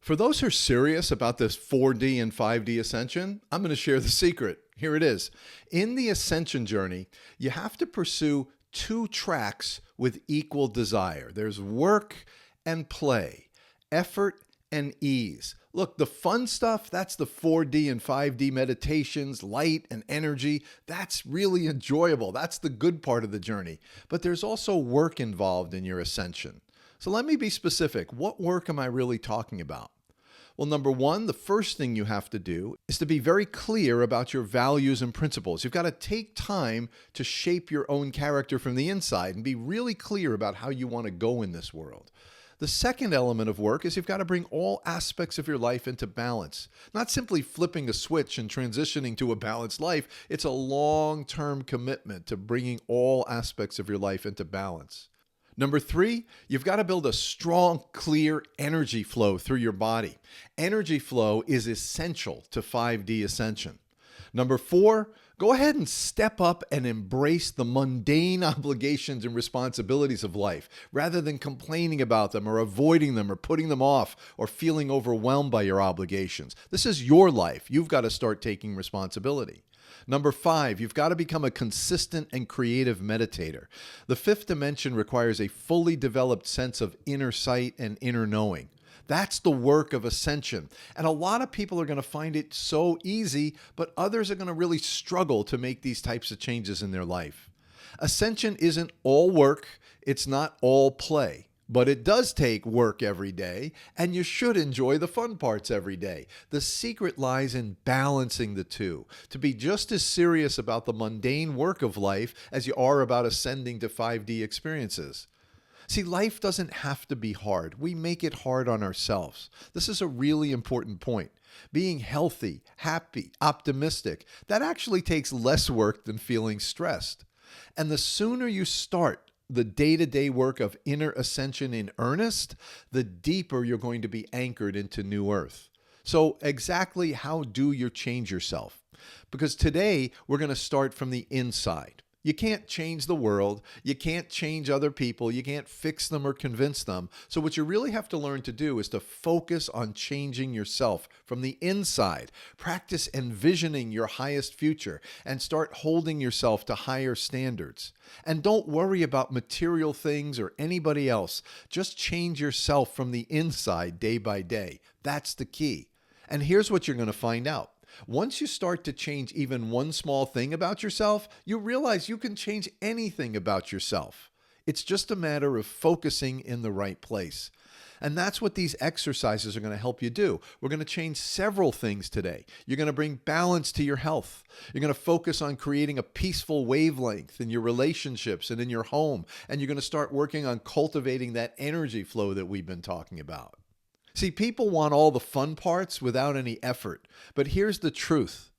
For those who are serious about this 4D and 5D ascension, I'm going to share the secret. Here it is. In the ascension journey, you have to pursue two tracks with equal desire. There's work and play, effort and ease. Look, the fun stuff, that's the 4D and 5D meditations, light and energy. That's really enjoyable. That's the good part of the journey. But there's also work involved in your ascension. So let me be specific. What work am I really talking about? Well, number one, the first thing you have to do is to be very clear about your values and principles. You've got to take time to shape your own character from the inside and be really clear about how you want to go in this world. The second element of work is you've got to bring all aspects of your life into balance. Not simply flipping a switch and transitioning to a balanced life. It's a long-term commitment to bringing all aspects of your life into balance. Number three, you've got to build a strong, clear energy flow through your body. Energy flow is essential to 5D ascension. Number four, go ahead and step up and embrace the mundane obligations and responsibilities of life rather than complaining about them or avoiding them or putting them off or feeling overwhelmed by your obligations. This is your life. You've got to start taking responsibility. Number five, you've got to become a consistent and creative meditator. The fifth dimension requires a fully developed sense of inner sight and inner knowing. That's the work of ascension. And a lot of people are going to find it so easy, but others are going to really struggle to make these types of changes in their life. Ascension isn't all work. It's not all play. But it does take work every day, and you should enjoy the fun parts every day. The secret lies in balancing the two, to be just as serious about the mundane work of life as you are about ascending to 5D experiences. See, life doesn't have to be hard. We make it hard on ourselves. This is a really important point. Being healthy, happy, optimistic, that actually takes less work than feeling stressed. And the sooner you start the day-to-day work of inner ascension in earnest, the deeper you're going to be anchored into New Earth. So exactly how do you change yourself? Because today we're going to start from the inside. You can't change the world. You can't change other people. You can't fix them or convince them. So what you really have to learn to do is to focus on changing yourself from the inside. Practice envisioning your highest future and start holding yourself to higher standards. And don't worry about material things or anybody else. Just change yourself from the inside day by day. That's the key. And here's what you're going to find out. Once you start to change even one small thing about yourself, you realize you can change anything about yourself. It's just a matter of focusing in the right place. And that's what these exercises are going to help you do. We're going to change several things today. You're going to bring balance to your health. You're going to focus on creating a peaceful wavelength in your relationships and in your home. And you're going to start working on cultivating that energy flow that we've been talking about. See, people want all the fun parts without any effort. But here's the truth.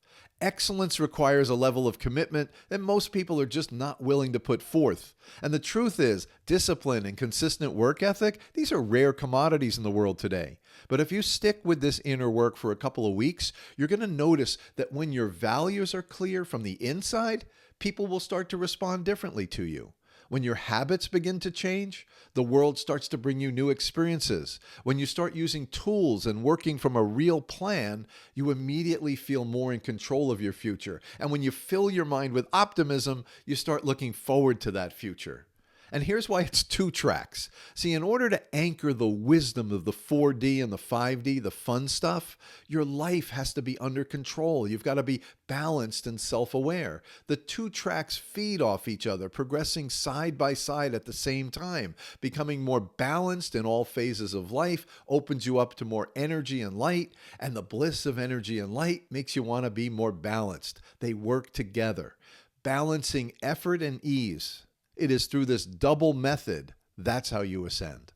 Excellence requires a level of commitment that most people are just not willing to put forth. And the truth is, discipline and consistent work ethic, these are rare commodities in the world today. But if you stick with this inner work for a couple of weeks, you're going to notice that when your values are clear from the inside, people will start to respond differently to you. When your habits begin to change, the world starts to bring you new experiences. When you start using tools and working from a real plan, you immediately feel more in control of your future. And when you fill your mind with optimism, you start looking forward to that future. And here's why it's two tracks. See, in order to anchor the wisdom of the 4D and the 5D, the fun stuff, your life has to be under control. You've got to be balanced and self-aware. The two tracks feed off each other, progressing side by side at the same time. Becoming more balanced in all phases of life opens you up to more energy and light, and the bliss of energy and light makes you want to be more balanced. They work together. Balancing effort and ease. It is through this double method, that's how you ascend.